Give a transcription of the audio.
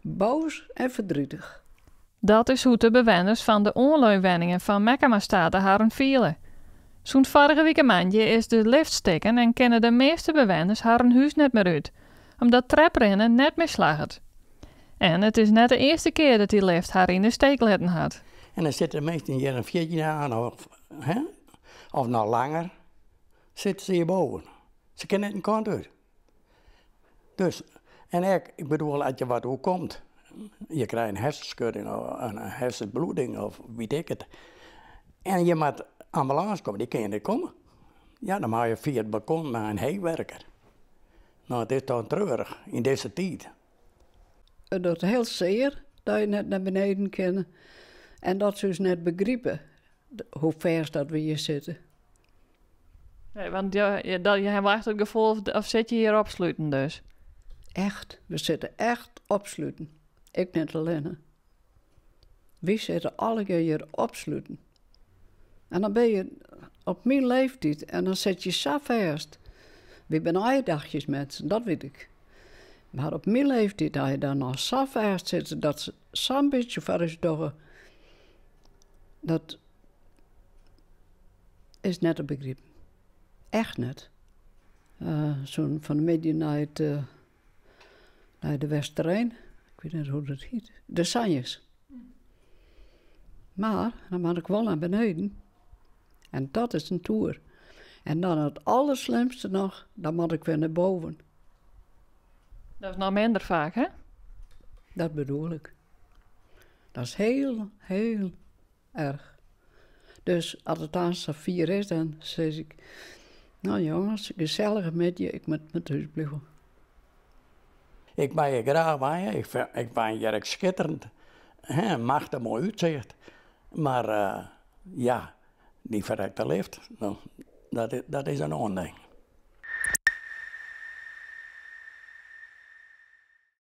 Boos en verdrietig. Dat is hoe de bewoners van de onleunwenningen van Mekkamastaten haren vielen. Zo'n vorige weekendje is de lift stikken en kennen de meeste bewoners haar huis net meer uit, omdat treprennen net meer slaget. En het is net de eerste keer dat die lift haar in de steek laten had. En dan zitten de meesten hier een 14 jaar of nog langer, zitten ze hierboven. Ze kennen het een kant uit. Dus, en ik bedoel, als je wat hoe komt, je krijgt een hersenschudding of een hersenbloeding of weet ik het. En je moet ambulance komen, die kan je niet komen. Ja, dan mag je via het balkon naar een heewerker. Nou, het is toch treurig in deze tijd. Het doet heel zeer dat je net naar beneden kan. En dat ze dus net begrijpen hoe ver dat we hier zitten. Nee, want je hebt echt het gevoel of zit je hier opsluiten dus? Echt, we zitten echt opsluiten. Ik net alleen. We zitten alle keer hier opsluiten. En dan ben je op mijn leeftijd en dan zit je zo vast. We zijn eindagjes met ze, dat weet ik. Maar op mijn leeftijd, dat je dan nog zo vast zit, dat ze zo'n beetje ver is door. Dat is net een begrip. Echt net. Zo'n van de midden naar de Westerijn. Ik weet niet hoe dat heet. De Sanjes. Maar dan moet ik wel naar beneden. En dat is een tour. En dan het allerslimste nog, dan moet ik weer naar boven. Dat is nog minder vaak, hè? Dat bedoel ik. Dat is heel, heel erg. Dus als het aan z'n 4 is, dan zeg ik... Nou jongens, gezellig met je, ik moet met huis blijven. Ik ben je graag bij je, ik vind je erg schitterend. Machtig mooi uitzicht. Maar ja, die verrekte lift, nou, dat is een onding.